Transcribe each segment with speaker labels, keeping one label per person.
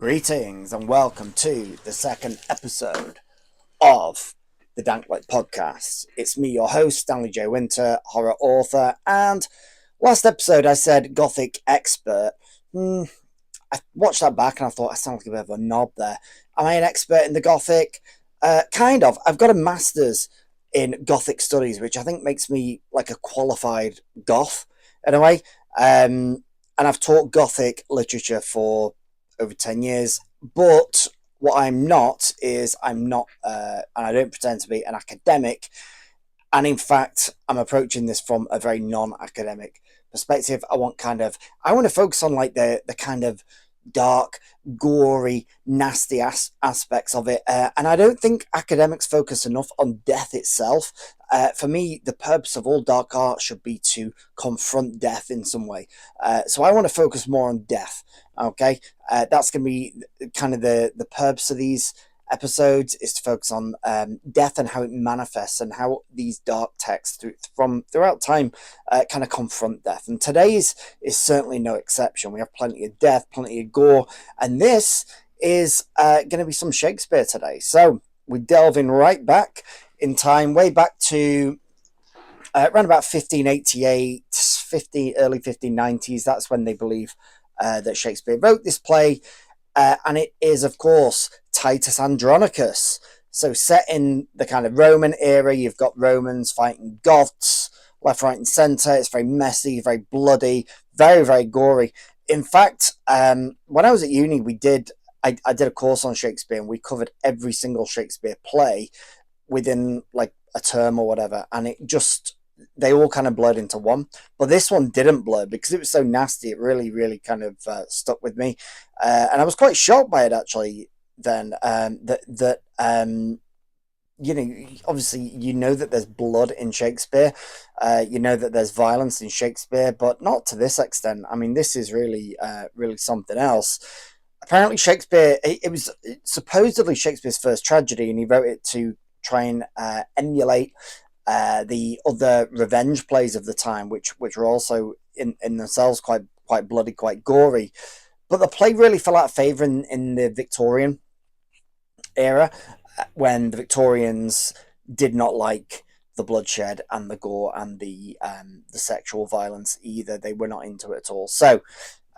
Speaker 1: Greetings and welcome to the second episode of the Danklight Podcast. It's me, your host, Stanley J Winter, horror author, and last episode I said Gothic expert. I watched that back and I thought I sound like a bit of a knob there. Am I an expert in the Gothic? Kind of. I've got a master's in Gothic studies, which I think makes me like a qualified goth in a way. And I've taught Gothic literature for over 10 years. But what I'm not is I'm not, and I don't pretend to be an academic. And in fact, I'm approaching this from a very non-academic perspective. I want to focus on like the kind of dark, gory, nasty aspects of it. And I don't think academics focus enough on death itself. For me, the purpose of all dark art should be to confront death in some way. So I want to focus more on death. Okay, that's going to be kind of the purpose of these episodes, is to focus on death and how it manifests and how these dark texts from throughout time kind of confront death. And today's is certainly no exception. We have plenty of death, plenty of gore, and this is going to be some Shakespeare today. So we're delving right back in time, way back to around about 1588, early 1590s. That's when they believe that Shakespeare wrote this play. And it is, of course, Titus Andronicus. So set in the kind of Roman era, you've got Romans fighting Goths, left, right, and centre. It's very messy, very bloody, very, very gory. In fact, when I was at uni, I did a course on Shakespeare, and we covered every single Shakespeare play within like a term or whatever, and they all kind of blurred into one. But this one didn't blur because it was so nasty. It really, really kind of stuck with me. And I was quite shocked by it, actually, then. Obviously, you know that there's blood in Shakespeare. You know that there's violence in Shakespeare, but not to this extent. I mean, this is really, really something else. Apparently, Shakespeare, it was supposedly Shakespeare's first tragedy, and he wrote it to try and emulate the other revenge plays of the time, which were also in themselves quite bloody, quite gory. But the play really fell out of favour in the Victorian era, when the Victorians did not like the bloodshed and the gore and the sexual violence either. They were not into it at all. So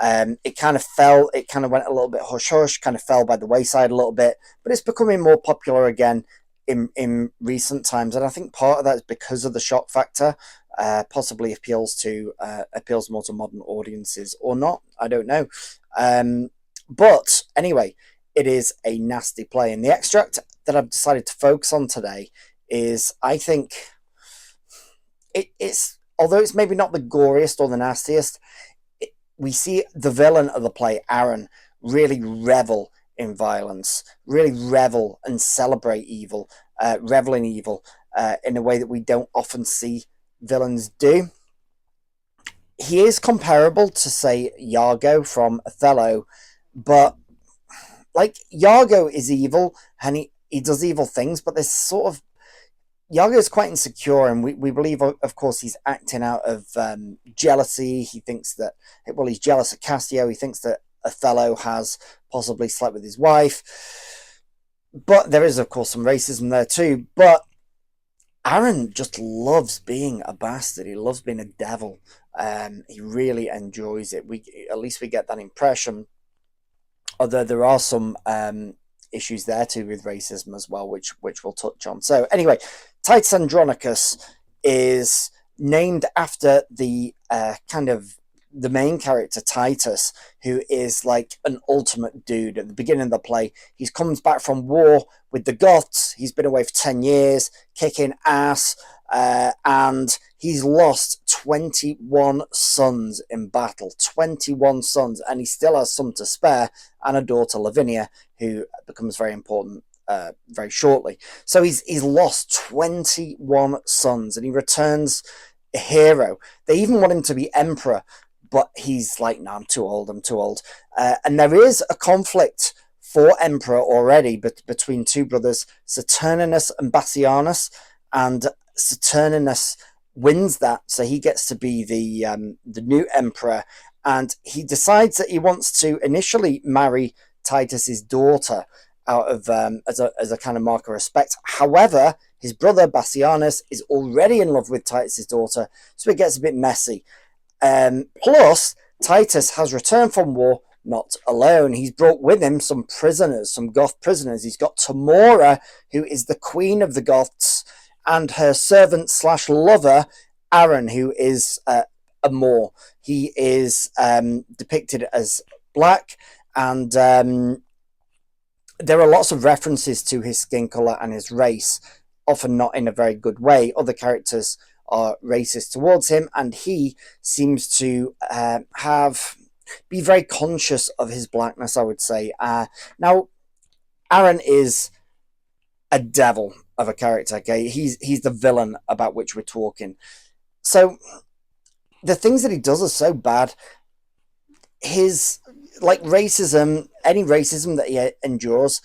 Speaker 1: it kind of fell. It kind of went a little bit hush hush. Kind of fell by the wayside a little bit. But it's becoming more popular again in recent times, and I think part of that is because of the shock factor. Possibly appeals more to modern audiences, or not. I don't know. But anyway, it is a nasty play, and the extract that I've decided to focus on today is, I think, it's although it's maybe not the goriest or the nastiest, we see the villain of the play, Aaron, really revel in violence, really revel and celebrate evil, revel in evil in a way that we don't often see villains do. He is comparable to, say, Iago from Othello, but like Iago is evil and he does evil things, but there's sort of, Iago is quite insecure, and we believe, of course, he's acting out of jealousy. He thinks that, well, he's jealous of Cassio. He thinks that Othello has possibly slept with his wife. But there is, of course, some racism there too. But Aaron just loves being a bastard. He loves being a devil. He really enjoys it. At least we get that impression. Although there are some issues there too with racism as well, which we'll touch on. So anyway, Titus Andronicus is named after the kind of the main character, Titus, who is like an ultimate dude. At the beginning of the play, he comes back from war with the Goths. He's been away for 10 years, kicking ass, and he's lost 21 sons in battle. 21 sons, and he still has some to spare, and a daughter, Lavinia, who becomes very important very shortly. So he's lost 21 sons, and he returns a hero. They even want him to be emperor, but he's like, no, I'm too old. And there is a conflict for emperor already, but between two brothers, Saturninus and Bassianus, and Saturninus wins that, so he gets to be the new emperor, and he decides that he wants to initially marry Titus's daughter out of as a kind of mark of respect. However, his brother Bassianus is already in love with Titus's daughter, so it gets a bit messy. Plus, Titus has returned from war not alone. He's brought with him some prisoners, some Goth prisoners. He's got Tamora, who is the queen of the Goths, and her servant slash lover, Aaron, who is a Moor. He is depicted as black, and there are lots of references to his skin color and his race, often not in a very good way. Other characters are racist towards him, and he seems to be very conscious of his blackness, I would say. Now, Aaron is a devil of a character, okay? He's the villain about which we're talking. So, the things that he does are so bad. His, like, racism, any racism that he endures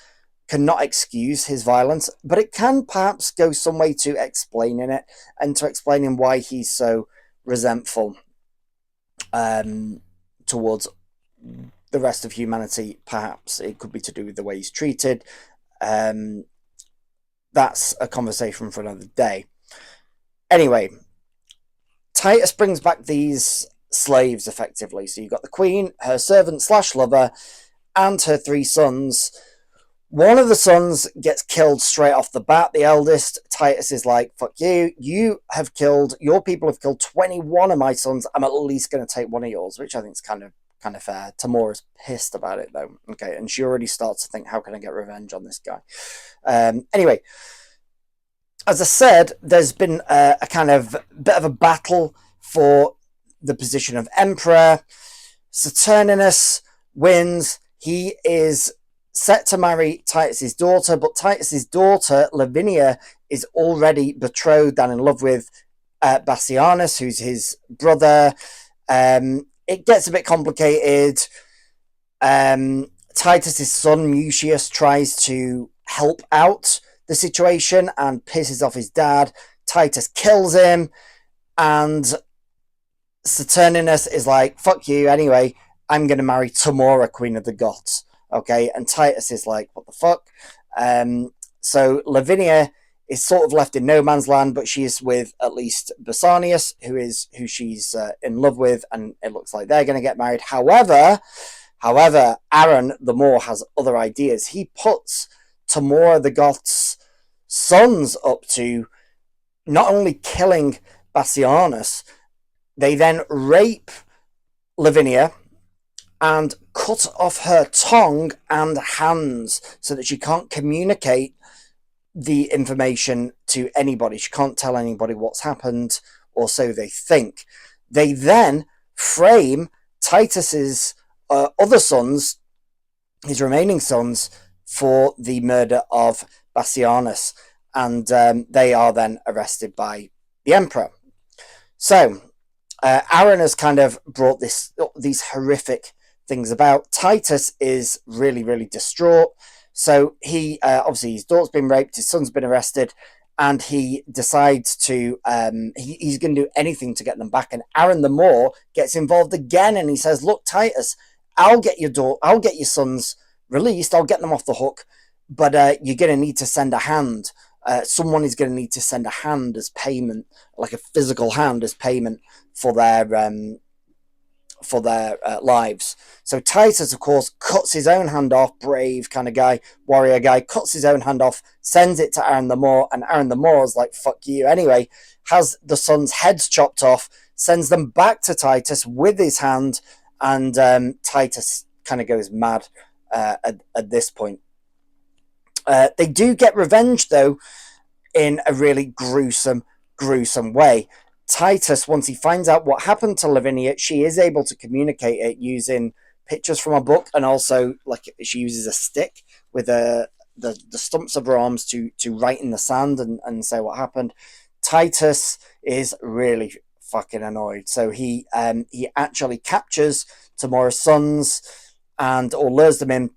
Speaker 1: cannot excuse his violence, but it can perhaps go some way to explaining it and to explaining why he's so resentful towards the rest of humanity. Perhaps it could be to do with the way he's treated. That's a conversation for another day. Anyway, Titus brings back these slaves effectively. So you've got the queen, her servant slash lover, and her 3 sons. One of the sons gets killed straight off the bat. The eldest, Titus, is like, fuck you. Your people have killed 21 of my sons. I'm at least going to take one of yours, which I think is kind of fair. Tamora's pissed about it, though. Okay, and she already starts to think, how can I get revenge on this guy? Anyway, as I said, there's been a kind of bit of a battle for the position of emperor. Saturninus wins. He is set to marry Titus's daughter, but Titus's daughter, Lavinia, is already betrothed and in love with Bassianus, who's his brother. It gets a bit complicated. Titus's son, Mucius, tries to help out the situation and pisses off his dad. Titus kills him, and Saturninus is like, fuck you, anyway, I'm going to marry Tamora, queen of the Goths. Okay, and Titus is like, what the fuck? So Lavinia is sort of left in no man's land, but she is with at least Bassianus, who she's in love with, and it looks like they're going to get married. However, Aaron the Moor has other ideas. He puts Tamora the Goth's sons up to not only killing Bassianus, they then rape Lavinia and cut off her tongue and hands so that she can't communicate the information to anybody. She can't tell anybody what's happened, or so they think. They then frame Titus's other sons, his remaining sons, for the murder of Bassianus, and they are then arrested by the emperor. So Aaron has kind of brought these horrific things about. Titus is really, really distraught. So he, obviously his daughter's been raped, his son's been arrested, and he decides to, he's going to do anything to get them back. And Aaron the Moor gets involved again, and he says, look, Titus, I'll get your sons released, I'll get them off the hook, but you're going to need to send a hand. Someone is going to need to send a hand as payment, like a physical hand as payment for their lives. So Titus, of course, cuts his own hand off, brave kind of guy, warrior guy, cuts his own hand off, sends it to Aaron the Moor, and Aaron the Moor's like, fuck you anyway, has the sons' heads chopped off, sends them back to Titus with his hand, and Titus kind of goes mad at this point. They do get revenge, though, in a really gruesome way. Titus, once he finds out what happened to Lavinia, she is able to communicate it using pictures from a book, and also like she uses a stick with the stumps of her arms to write in the sand and say what happened. Titus is really fucking annoyed, so he actually captures Tamora's sons or lures them in,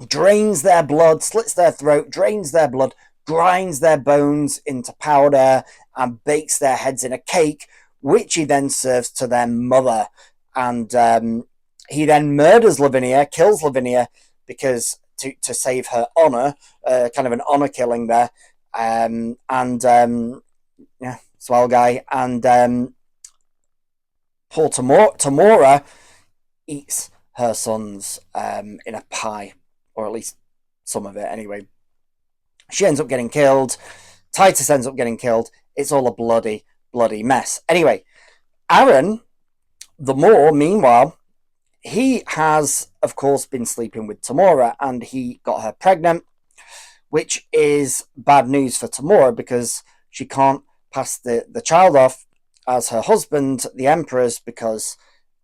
Speaker 1: drains their blood, slits their throat, drains their blood, grinds their bones into powder, and bakes their heads in a cake, which he then serves to their mother. And he then murders Lavinia, kills Lavinia, because to save her honor, kind of an honor killing there. Yeah, swell guy. And poor Tamora eats her sons in a pie, or at least some of it anyway. She ends up getting killed. Titus ends up getting killed. It's all a bloody, bloody mess. Anyway, Aaron, the Moor, meanwhile, he has, of course, been sleeping with Tamora, and he got her pregnant, which is bad news for Tamora because she can't pass the child off as her husband, the Emperor's, because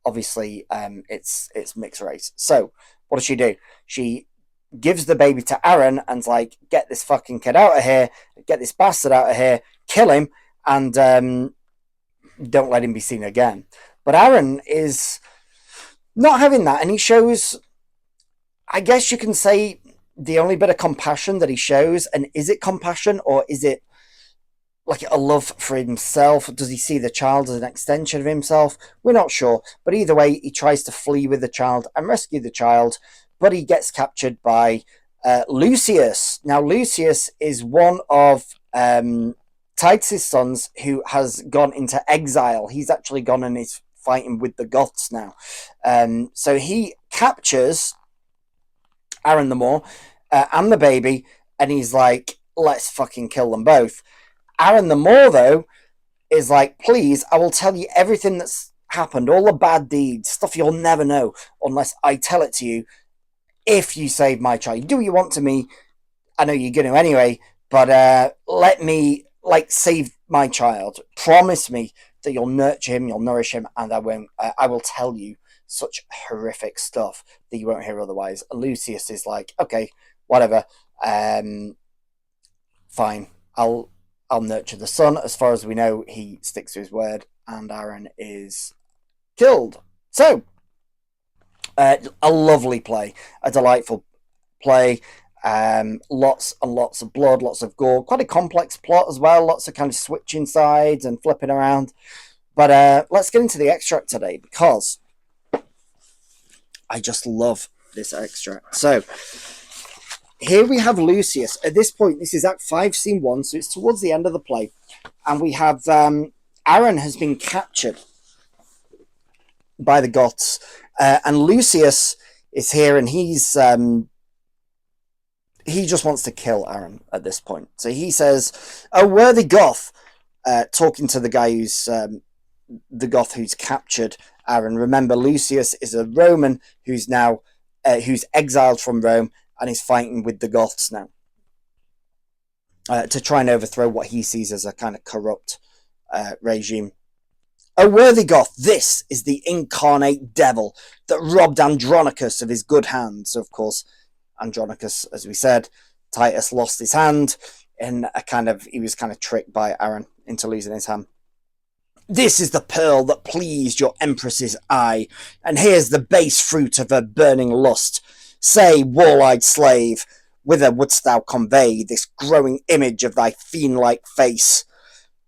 Speaker 1: obviously it's mixed race. So what does she do? She gives the baby to Aaron and's like, get this fucking kid out of here, get this bastard out of here, kill him, and don't let him be seen again. But Aaron is not having that, and he shows, I guess you can say, the only bit of compassion that he shows. And is it compassion, or is it like a love for himself? Does he see the child as an extension of himself? We're not sure. But either way, he tries to flee with the child and rescue the child, but he gets captured by Lucius. Now, Lucius is one of Titus' sons who has gone into exile. He's actually gone and is fighting with the Goths now. So he captures Aaron the Moor and the baby, and he's like, let's fucking kill them both. Aaron the Moor, though, is like, please, I will tell you everything that's happened, all the bad deeds, stuff you'll never know unless I tell it to you. If you save my child, do what you want to me. I know you're going to anyway, but let me, like, save my child. Promise me that you'll nurture him, you'll nourish him, and I will tell you such horrific stuff that you won't hear otherwise. And Lucius is like, okay, whatever, fine, I'll nurture the son. As far as we know, he sticks to his word, and Aaron is killed. So, a lovely play, a delightful play. Lots and lots of blood, lots of gore, quite a complex plot as well, lots of kind of switching sides and flipping around. But let's get into the extract today, because I just love this extract. So here we have Lucius. At this point, this is Act 5, Scene 1, so it's towards the end of the play. And we have Aaron has been captured by the Goths. And Lucius is here, and he just wants to kill Aaron at this point. So he says, "O worthy Goth," talking to the guy who's the Goth who's captured Aaron. Remember, Lucius is a Roman who's now who's exiled from Rome and is fighting with the Goths now to try and overthrow what he sees as a kind of corrupt regime. "O worthy Goth, this is the incarnate devil that robbed Andronicus of his good hand." So, of course, Andronicus, as we said, Titus lost his hand in he was kind of tricked by Aaron into losing his hand. "This is the pearl that pleased your empress's eye, and here's the base fruit of her burning lust. Say, wall-eyed slave, whither wouldst thou convey this growing image of thy fiend-like face?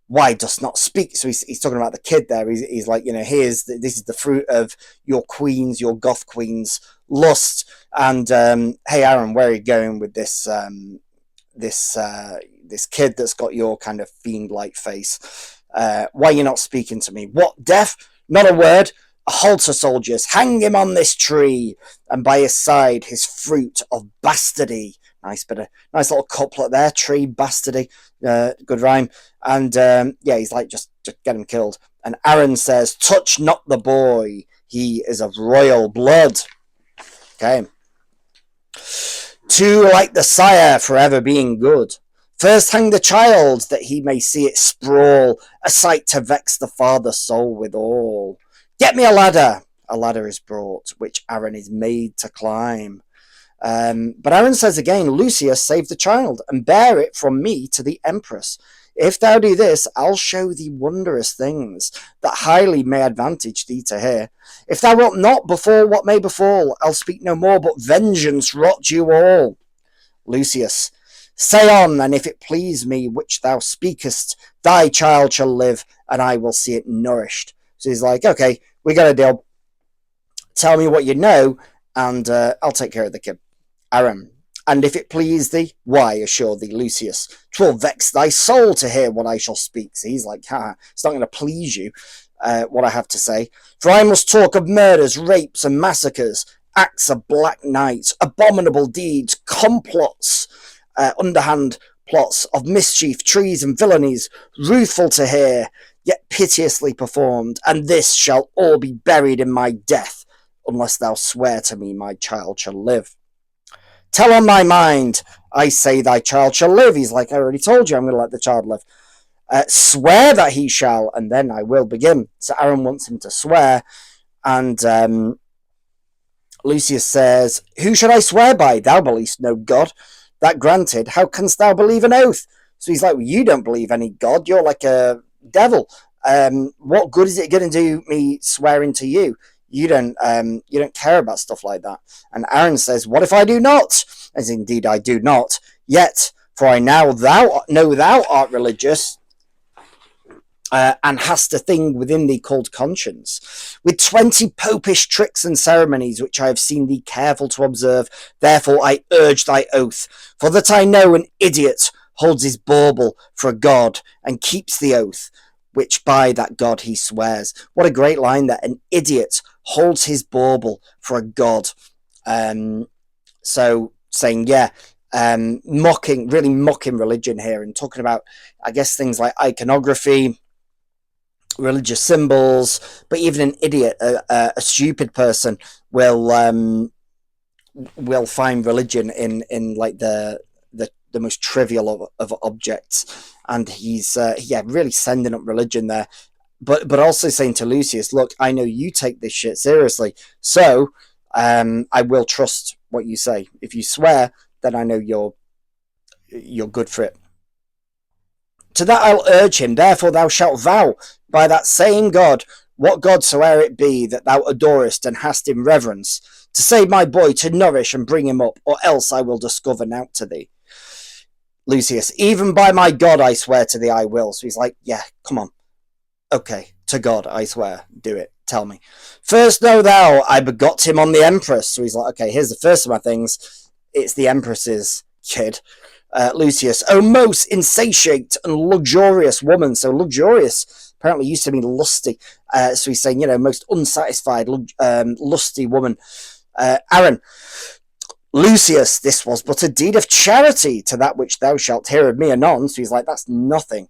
Speaker 1: Why dost not speak?" So he's talking about the kid there. He's like, this is the fruit of your queen's, your Goth queen's lust. And hey, Aaron, where are you going with this this kid that's got your kind of fiend-like face? Why are you not speaking to me? What, deaf? Not a word? Halter, soldiers, hang him on this tree, and by his side his fruit of bastardy. Nice little couplet there. Tree, bastardy, good rhyme. And he's like, just get him killed. And Aaron says, "Touch not the boy, he is of royal blood." Okay. "Too like the sire, forever being good. First hang the child, that he may see it sprawl, a sight to vex the father's soul withal. Get me a ladder." A ladder is brought, which Aaron is made to climb. But Aaron says again, "Lucius, save the child, and bear it from me to the empress. If thou do this, I'll show thee wondrous things, that highly may advantage thee to hear. If thou wilt not, befall what may befall, I'll speak no more, but vengeance rot you all. Lucius, say on, and if it please me which thou speakest, thy child shall live, and I will see it nourished." So he's like, okay, we got a deal. Tell me what you know, and I'll take care of the kid. Aaron, and if it please thee, why, assure thee, Lucius, 'twill vex thy soul to hear what I shall speak. So he's like, it's not going to please you, what I have to say. For I must talk of murders, rapes, and massacres, acts of black nights, abominable deeds, complots, underhand plots of mischief, treason, villainies, ruthful to hear, yet piteously performed, and this shall all be buried in my death, unless thou swear to me my child shall live. Tell on my mind, I say thy child shall live. He's like, I already told you I'm going to let the child live. Swear that he shall, and then I will begin. So Aaron wants him to swear, and Lucius says, who should I swear by? Thou believest no God. That granted, how canst thou believe an oath? So he's like, well, you don't believe any God. You're like a devil. What good is it going to do me swearing to you? You don't care about stuff like that. And Aaron says, what if I do not? As indeed I do not. Yet, for I now know thou art religious, and hast a thing within thee called conscience, with 20 popish tricks and ceremonies which I have seen thee careful to observe. Therefore I urge thy oath, for that I know an idiot holds his bauble for a god, and keeps the oath, which by that god he swears. What a great line there. An idiot holds his bauble for a god. So saying, really mocking religion here, and talking about, I guess, things like iconography, religious symbols, but even an idiot, a stupid person will find religion in like the most trivial of objects, and he's really sending up religion there, but also saying to Lucius, look, I know you take this shit seriously, so I will trust what you say. If you swear, then I know you're good for it. To that I'll urge him, therefore thou shalt vow by that same God, what God soe'er it be that thou adorest and hast in reverence, to save my boy, to nourish and bring him up, or else I will discover naught to thee. Lucius, even by my God I swear to thee I will. So he's like, yeah, come on. Okay, to God I swear, do it, tell me. First know thou, I begot him on the Empress. So he's like, okay, here's the first of my things. It's the Empress's kid. Lucius, O most insatiate and luxurious woman. So luxurious apparently used to mean lusty. So he's saying, most unsatisfied, lusty woman. Aaron, Lucius, this was but a deed of charity, to that which thou shalt hear of me anon. So he's like, that's nothing.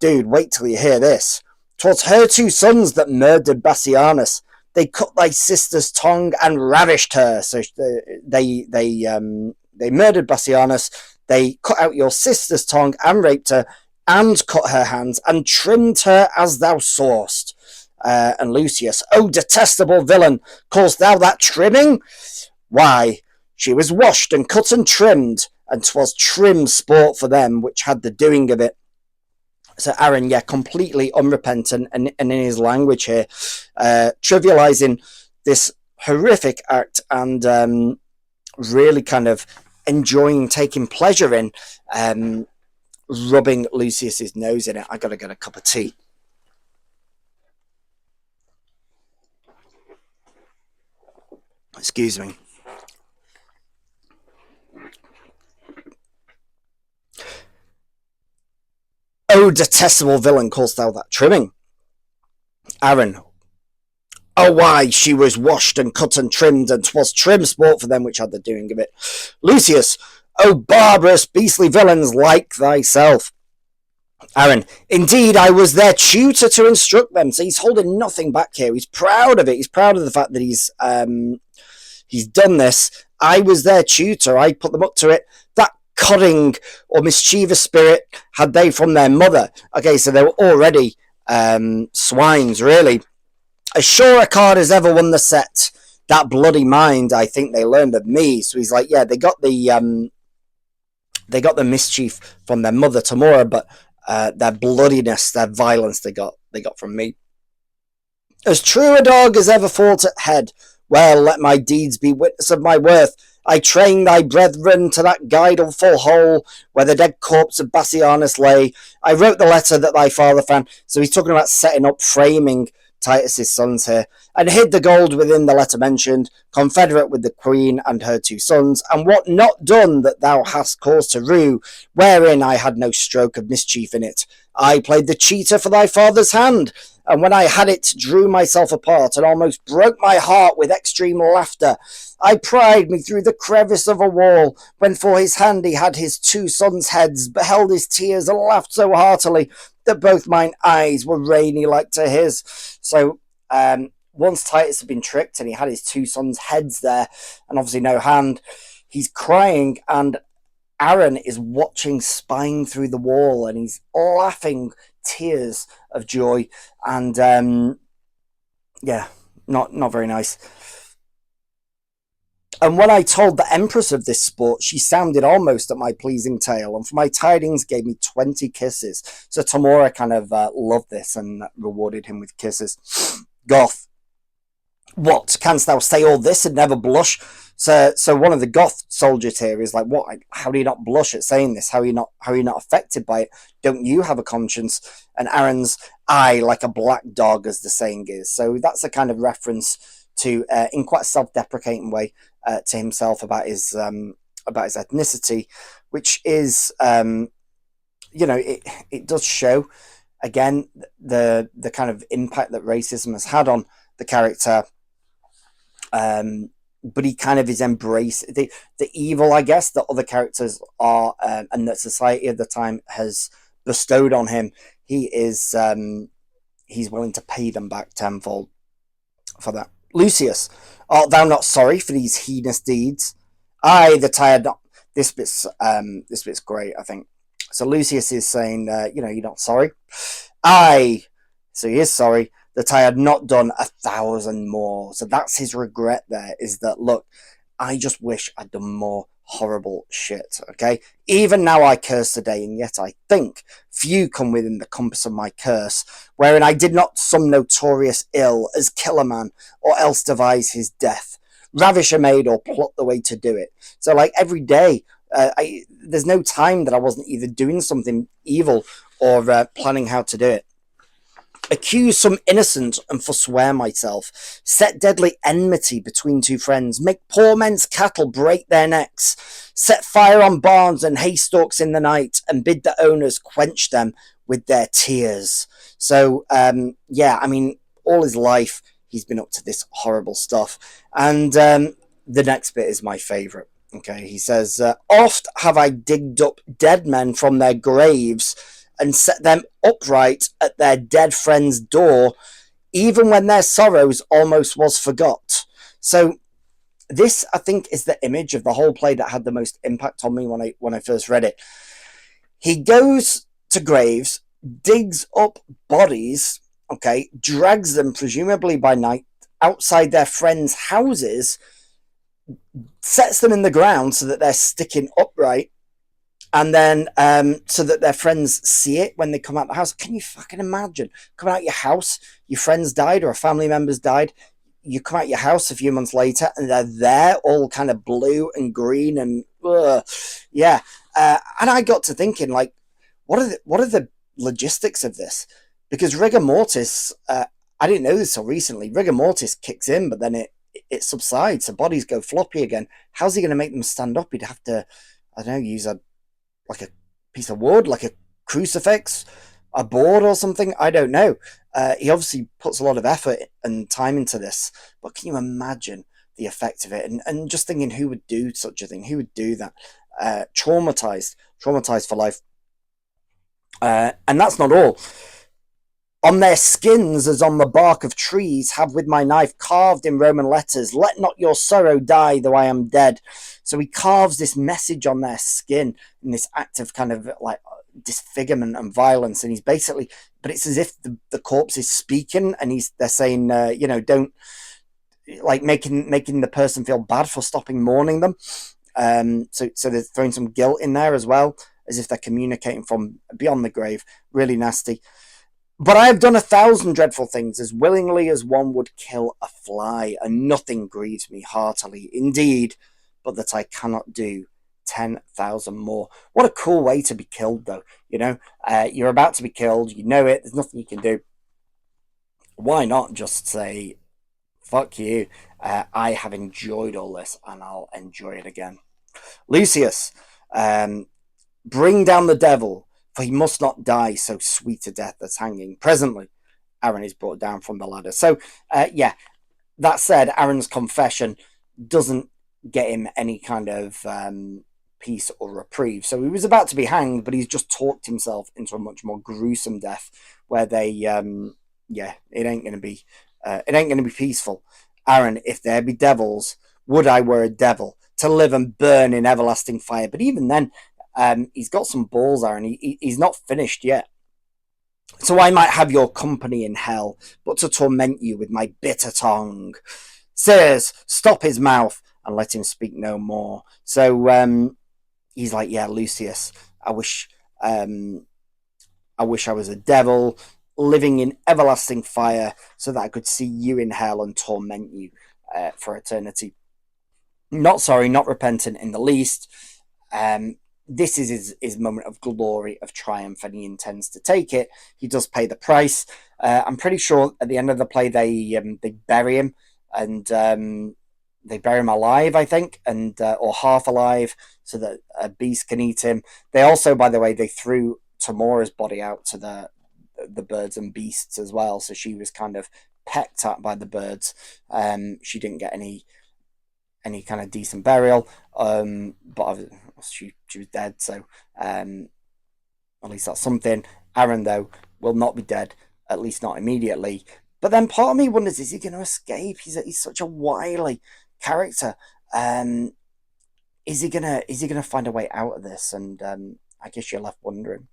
Speaker 1: Dude, wait till you hear this. 'Twas her 2 sons that murdered Bassianus. They cut thy sister's tongue and ravished her. So they murdered Bassianus. They cut out your sister's tongue and raped her, and cut her hands, and trimmed her as thou sawest. And Lucius, O detestable villain, callest thou that trimming? Why, she was washed and cut and trimmed, and 'twas trim sport for them which had the doing of it. So Aaron, completely unrepentant, and in his language here, trivializing this horrific act, and really kind of enjoying, taking pleasure in rubbing Lucius's nose in it. I gotta get a cup of tea. Excuse me. O detestable villain, callest thou that trimming? Aaron, oh, why, she was washed and cut and trimmed, and 'twas trim sport for them which had the doing of it. Lucius, O barbarous, beastly villains like thyself. Aaron, indeed, I was their tutor to instruct them. So he's holding nothing back here. He's proud of it. He's proud of the fact that he's done this. I was their tutor. I put them up to it. That cunning or mischievous spirit had they from their mother. Okay, so they were already swines, really. As sure a card as ever won the set. That bloody mind, I think they learned of me. So he's like, they got the mischief from their mother Tamora, but their bloodiness, their violence, they got from me. As true a dog as ever fought at head. Well, let my deeds be witness of my worth. I train thy brethren to that guideful hole where the dead corpse of Bassianus lay. I wrote the letter that thy father found. So he's talking about setting up, framing Titus's sons here, and hid the gold within the letter mentioned, confederate with the queen and her 2 sons, and what not done that thou hast cause to rue, wherein I had no stroke of mischief in it. I played the cheater for thy father's hand, and when I had it, drew myself apart, and almost broke my heart with extreme laughter. I pried me through the crevice of a wall, when for his hand he had his 2 sons' heads, beheld his tears, and laughed so heartily that both mine eyes were rainy like to his. So, once Titus had been tricked and he had his 2 sons' heads there, and obviously no hand, he's crying, and Aaron is watching, spying through the wall, and he's laughing tears of joy. And yeah, not very nice. And when I told the Empress of this sport, she sounded almost at my pleasing tale, and for my tidings gave me 20 kisses. So Tamora kind of loved this and rewarded him with kisses. Goth, what, canst thou say all this and never blush? So one of the Goth soldiers here is like, what? How do you not blush at saying this? How are you not affected by it? Don't you have a conscience? And Aaron's eye like a black dog, as the saying is. So that's a kind of reference to, in quite a self-deprecating way, to himself about his ethnicity, which is, it does show again the kind of impact that racism has had on the character. But he kind of is embraced the evil, I guess, that other characters are, and that society at the time has bestowed on him. He is he's willing to pay them back tenfold for that. Lucius, art thou not sorry for these heinous deeds? I, that I had not. This bit's great, I think. So Lucius is saying, you're not sorry. I, so he is sorry that I had not done 1,000 more. So that's his regret there, is that, look, I just wish I'd done more horrible shit, okay? Even now I curse today, and yet I think few come within the compass of my curse, wherein I did not some notorious ill, as kill a man, or else devise his death, ravish a maid, or plot the way to do it. So, like, every day, there's no time that I wasn't either doing something evil or planning how to do it. Accuse some innocent and forswear myself, set deadly enmity between 2 friends, make poor men's cattle break their necks, set fire on barns and haystacks in the night, and bid the owners quench them with their tears. So, all his life he's been up to this horrible stuff. And the next bit is my favourite. Okay, he says, oft have I digged up dead men from their graves and set them upright at their dead friend's door, even when their sorrows almost was forgot. So this, I think, is the image of the whole play that had the most impact on me when I first read it. He goes to graves, digs up bodies, okay, drags them presumably by night outside their friends' houses, sets them in the ground so that they're sticking upright, and then so that their friends see it when they come out the house. Can you fucking imagine coming out your house, your friends died or a family member's died, you come out your house a few months later and they're there all kind of blue and green and and I got to thinking, like, what are the logistics of this? Because rigor mortis, I didn't know this till recently, rigor mortis kicks in, but then it subsides, so bodies go floppy again. How's he going to make them stand up? He'd have to, I don't know, use a piece of wood, like a crucifix, a board or something. I don't know. He obviously puts a lot of effort and time into this, but can you imagine the effect of it? And just thinking, who would do such a thing? Who would do that? Traumatized for life. And that's not all. On their skins, as on the bark of trees, have with my knife carved in Roman letters, let not your sorrow die, though I am dead. So he carves this message on their skin in this act of kind of like disfigurement and violence. And he's basically, but it's as if the corpse is speaking, and they're saying, don't, like, making the person feel bad for stopping mourning them. So they're throwing some guilt in there as well, as if they're communicating from beyond the grave. Really nasty. But I have done 1,000 dreadful things, as willingly as one would kill a fly, and nothing grieves me heartily, indeed, but that I cannot do 10,000 more. What a cool way to be killed, though. You're about to be killed, you know it, there's nothing you can do. Why not just say, fuck you, I have enjoyed all this and I'll enjoy it again. Lucius, um, bring down the devil, for he must not die so sweet a death as hanging. Presently, Aaron is brought down from the ladder. So, yeah, that said, Aaron's confession doesn't get him any kind of peace or reprieve. So he was about to be hanged, but he's just talked himself into a much more gruesome death, where they, yeah, it ain't gonna be peaceful. Aaron, if there be devils, would I were a devil to live and burn in everlasting fire? But even then, he's got some balls, Aaron. He's not finished yet. So I might have your company in hell, but to torment you with my bitter tongue. Sirs, stop his mouth and let him speak no more. So he's like, yeah, Lucius, I wish, I wish I was a devil living in everlasting fire, so that I could see you in hell and torment you for eternity. Not sorry, not repentant in the least. Um, this is his moment of glory, of triumph, and he intends to take it. He does pay the price. I'm pretty sure at the end of the play they bury him, and they bury him alive, I think, and or half alive, so that a beast can eat him. They also, by the way, they threw Tamora's body out to the birds and beasts as well, so she was kind of pecked at by the birds. She didn't get any kind of decent burial. But she was dead, so at least that's something. Aaron, though, will not be dead, at least not immediately. But then part of me wonders, is he going to escape? He's such a wily character. Um, is he gonna find a way out of this? And I guess you're left wondering.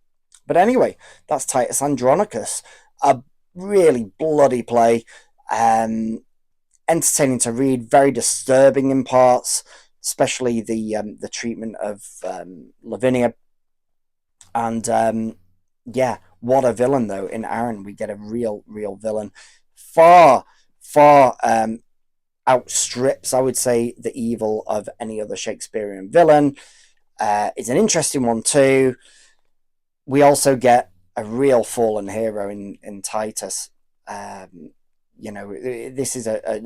Speaker 1: But anyway, that's Titus Andronicus, a really bloody play. Um, Entertaining to read, very disturbing in parts, especially the treatment of Lavinia. And yeah, what a villain though in Aaron. We get a real villain, far far outstrips, I would say, the evil of any other Shakespearean villain. It's an interesting one too. We also get a real fallen hero in Titus. Um, this is a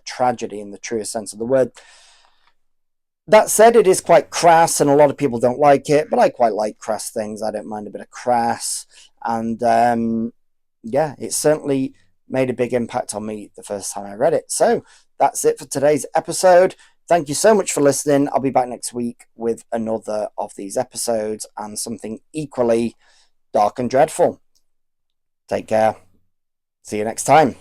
Speaker 1: tragedy in the truest sense of the word. That said, it is quite crass, and a lot of people don't like it, but I quite like crass things. I don't mind a bit of crass. And yeah, it certainly made a big impact on me the first time I read it. So that's it for today's episode. Thank you so much for listening. I'll be back next week with another of these episodes and something equally dark and dreadful. Take care. See you next time.